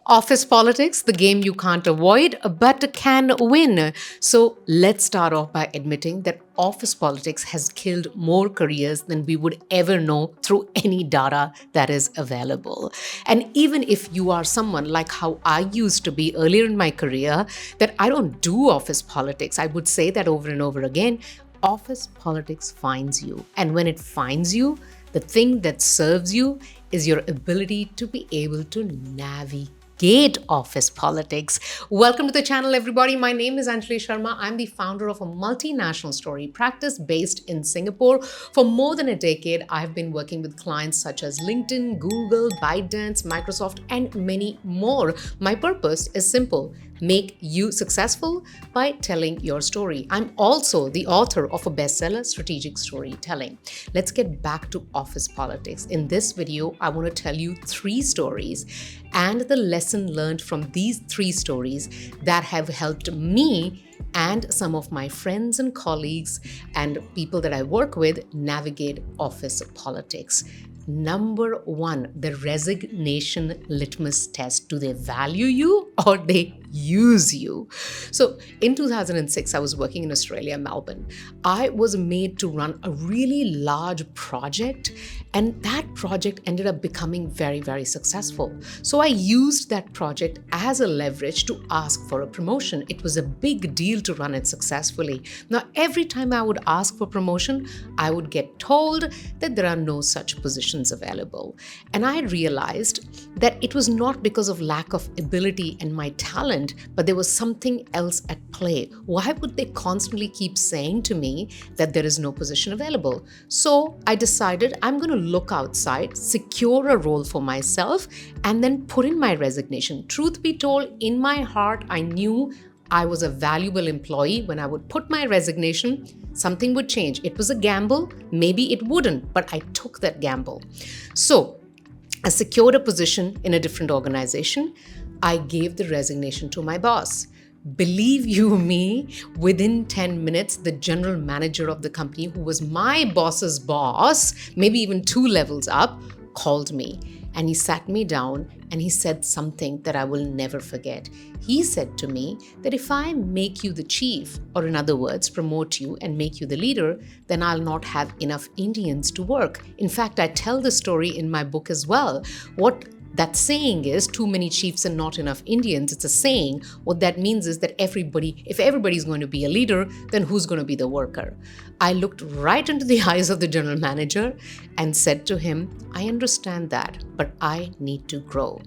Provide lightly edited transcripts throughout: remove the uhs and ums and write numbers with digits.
Office politics, the game you can't avoid but can win. So let's start off by admitting that office politics has killed more careers than we would ever know through any data that is available. And even if you are someone like how I used to be earlier in my career, that I don't do office politics, I would say that over and over again. Office politics finds you. And when it finds you, the thing that serves you is your ability to be able to navigate office politics. Welcome to the channel, everybody. My name is Anjalisharma. I'm the founder of a multinational story practice based in Singapore. For more than a decade, I've been working with clients such as LinkedIn, Google, ByteDance, Microsoft, and many more. My purpose is simple: make you successful by telling your story. I'm also the author of a bestseller, Strategic Storytelling. Let's get back to office politics. In this video, I want to tell you 3 stories and the lesson learned from these 3 stories that have helped me and some of my friends and colleagues and people that I work with navigate office politics. Number 1, the resignation litmus test. Do they value you or they use you? So in 2006, I was working in Australia, Melbourne. I was made to run a really large project, and that project ended up becoming very, very successful. So I used that project as a leverage to ask for a promotion. It was a big deal to run it successfully. Now, every time I would ask for promotion, I would get told that there are no such positions available. And I realized that it was not because of lack of ability and my talent, but there was something else at play. Why would they constantly keep saying to me that there is no position available? So I decided I'm going to look outside, secure a role for myself, and then put in my resignation. Truth be told, in my heart, I knew I was a valuable employee. When I would put my resignation, something would change. It was a gamble. Maybe it wouldn't, but I took that gamble. So I secured a position in a different organization. I gave the resignation to my boss. Believe you me, within 10 minutes, the general manager of the company, who was my boss's boss, maybe even 2 levels up, called me. And he sat me down and he said something that I will never forget. He said to me that if I make you the chief, or in other words, promote you and make you the leader, then I'll not have enough Indians to work. In fact, I tell the story in my book as well. What that saying is, too many chiefs and not enough Indians. It's a saying. What that means is that if everybody's going to be a leader, then who's going to be the worker? I looked right into the eyes of the general manager and said to him, I understand that, but I need to grow.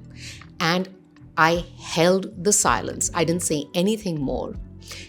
And I held the silence. I didn't say anything more.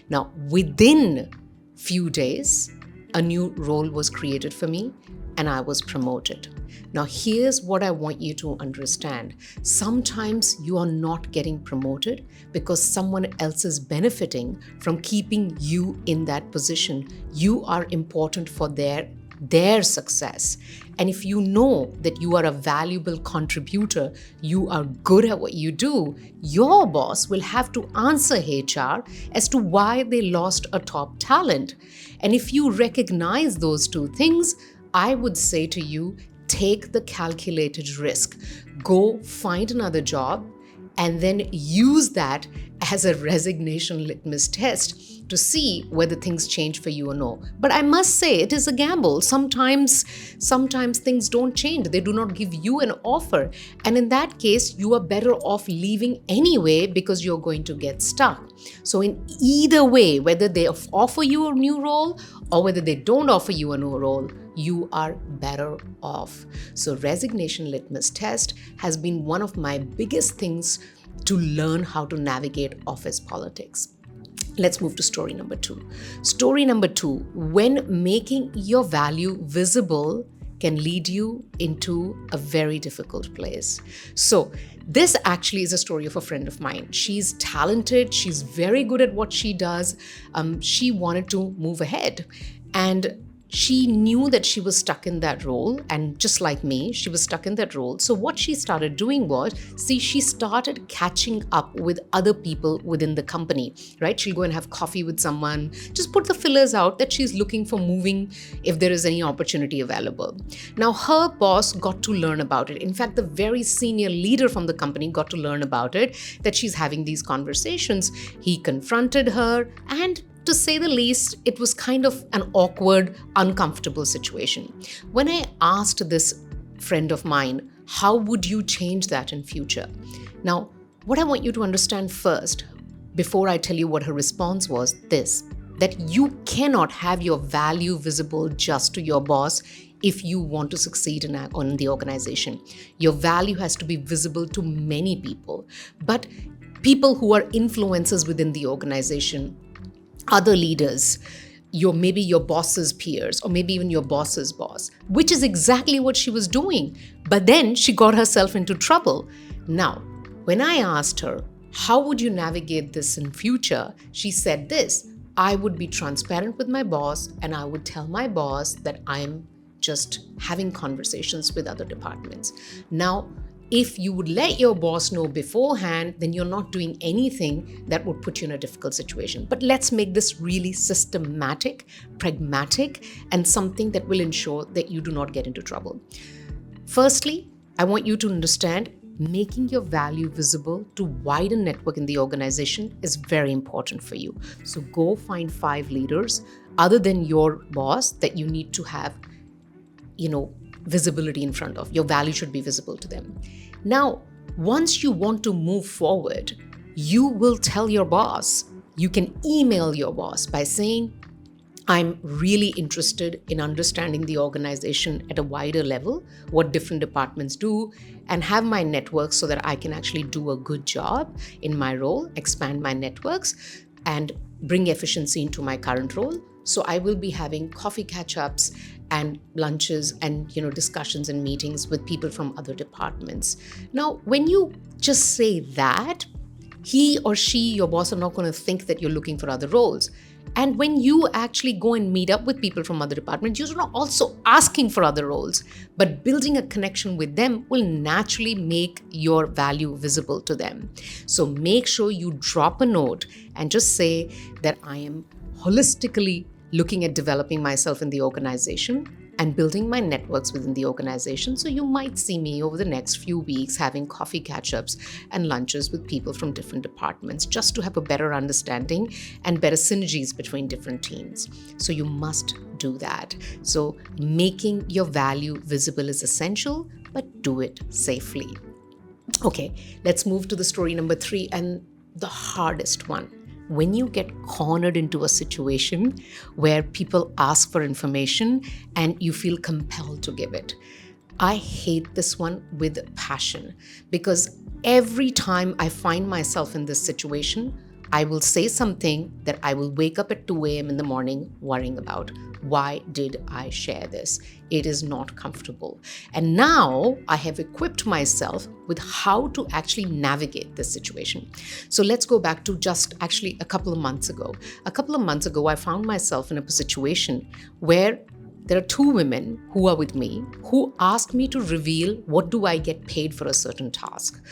Now, within few days, a new role was created for me and I was promoted. Now, here's what I want you to understand. Sometimes you are not getting promoted because someone else is benefiting from keeping you in that position. You are important for their success. And if you know that you are a valuable contributor, you are good at what you do, your boss will have to answer HR as to why they lost a top talent. And if you recognize those 2 things, I would say to you, take the calculated risk. Go find another job and then use that as a resignation litmus test to see whether things change for you or no. But I must say, it is a gamble. Sometimes things don't change. They do not give you an offer. And in that case, you are better off leaving anyway because you're going to get stuck. So in either way, whether they offer you a new role or whether they don't offer you a new role, you are better off. So resignation litmus test has been one of my biggest things to learn how to navigate office politics. Let's move to story number 2. Story number 2, when making your value visible can lead you into a very difficult place. So this actually is a story of a friend of mine. She's talented. She's very good at what she does. She wanted to move ahead. And she knew that she was stuck in that role, and just like me, she was stuck in that role. So what she started doing was, she started catching up with other people within the company, right? She'll go and have coffee with someone, just put the fillers out that she's looking for moving if there is any opportunity available. Now, her boss got to learn about it. In fact, the very senior leader from the company got to learn about it, that she's having these conversations. He confronted her, and to say the least, it was kind of an awkward, uncomfortable situation. When I asked this friend of mine, how would you change that in future? Now, what I want you to understand first, before I tell you what her response was, this, that you cannot have your value visible just to your boss if you want to succeed in the organization. Your value has to be visible to many people, but people who are influencers within the organization, other leaders, maybe your boss's peers, or maybe even your boss's boss, which is exactly what she was doing. But then she got herself into trouble. Now, when I asked her, how would you navigate this in future? She said this: I would be transparent with my boss, and I would tell my boss that I'm just having conversations with other departments. Now, if you would let your boss know beforehand, then you're not doing anything that would put you in a difficult situation. But let's make this really systematic, pragmatic, and something that will ensure that you do not get into trouble. Firstly, I want you to understand making your value visible to wider network in the organization is very important for you. So go find 5 leaders other than your boss that you need to have, visibility in front of. Your value should be visible to them. Now, once you want to move forward, you will tell your boss. You can email your boss by saying, I'm really interested in understanding the organization at a wider level, what different departments do, and have my network so that I can actually do a good job in my role, expand my networks, and bring efficiency into my current role. So I will be having coffee catch-ups and lunches and discussions and meetings with people from other departments. Now, when you just say that, he or she, your boss, are not going to think that you're looking for other roles. And when you actually go and meet up with people from other departments, you're not also asking for other roles, but building a connection with them will naturally make your value visible to them. So make sure you drop a note and just say that I am holistically looking at developing myself in the organization and building my networks within the organization. So you might see me over the next few weeks having coffee catch-ups and lunches with people from different departments, just to have a better understanding and better synergies between different teams. So you must do that. So making your value visible is essential, but do it safely. Okay, let's move to the story number 3, and the hardest one. When you get cornered into a situation where people ask for information and you feel compelled to give it. I hate this one with passion, because every time I find myself in this situation, I will say something that I will wake up at 2 a.m. in the morning worrying about. Why did I share this? It is not comfortable. And now I have equipped myself with how to actually navigate this situation. So let's go back to just actually a couple of months ago. A couple of months ago, I found myself in a situation where there are 2 women who are with me who asked me to reveal what do I get paid for a certain task.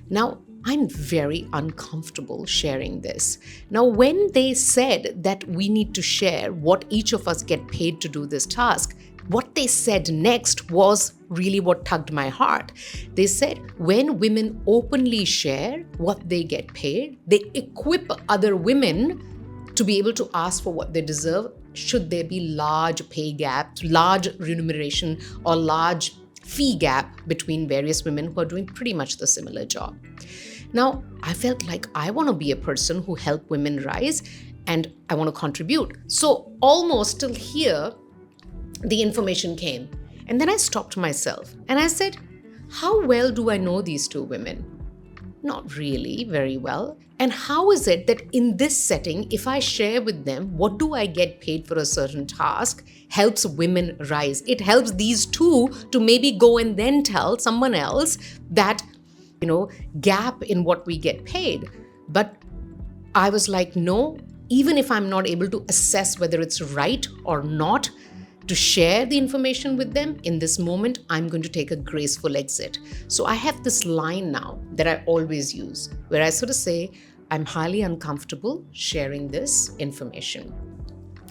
Now, I'm very uncomfortable sharing this. Now, when they said that we need to share what each of us get paid to do this task, what they said next was really what tugged my heart. They said when women openly share what they get paid, they equip other women to be able to ask for what they deserve should there be large pay gaps, large remuneration, or large fee gap between various women who are doing pretty much the similar job. Now, I felt like I want to be a person who help women rise, and I want to contribute. So almost till here, the information came. And then I stopped myself and I said, how well do I know these 2 women? Not really very well. And how is it that in this setting, if I share with them what do I get paid for a certain task, helps women rise? It helps these 2 to maybe go and then tell someone else that, gap in what we get paid. But I was like, no, even if I'm not able to assess whether it's right or not, to share the information with them in this moment, I'm going to take a graceful exit. So I have this line now that I always use where I sort of say, I'm highly uncomfortable sharing this information.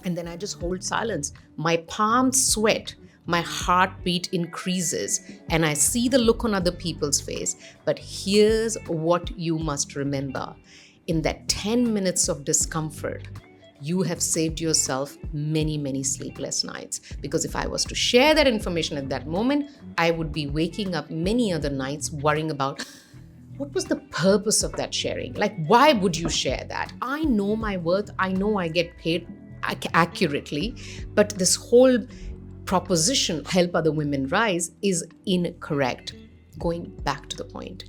And then I just hold silence. My palms sweat, my heartbeat increases, and I see the look on other people's face. But here's what you must remember: in that 10 minutes of discomfort, you have saved yourself many, many sleepless nights. Because if I was to share that information at that moment, I would be waking up many other nights worrying about what was the purpose of that sharing? Like, why would you share that? I know my worth. I know I get paid accurately, but this whole proposition, help other women rise, is incorrect. Going back to the point,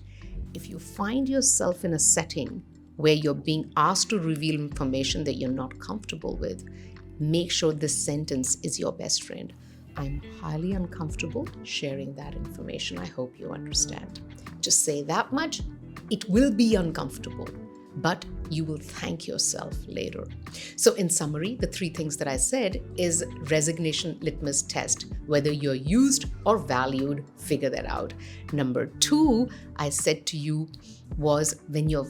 if you find yourself in a setting where you're being asked to reveal information that you're not comfortable with, make sure this sentence is your best friend. I'm highly uncomfortable sharing that information. I hope you understand. Just say that much. It will be uncomfortable, but you will thank yourself later. So in summary, the 3 things that I said is resignation litmus test. Whether you're used or valued, figure that out. Number 2, I said to you, was when your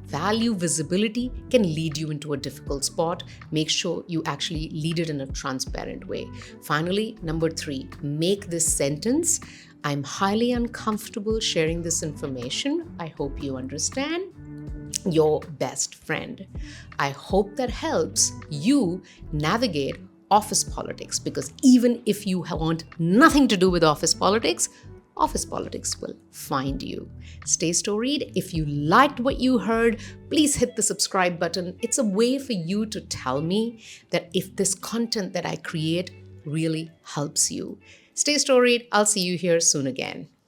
value visibility can lead you into a difficult spot, make sure you actually lead it in a transparent way. Finally, number 3, make this sentence, I'm highly uncomfortable sharing this information. I hope you understand, your best friend. I hope that helps you navigate office politics, because even if you want nothing to do with office politics will find you. Stay storied. If you liked what you heard, please hit the subscribe button. It's a way for you to tell me that if this content that I create really helps you. Stay storied. I'll see you here soon again.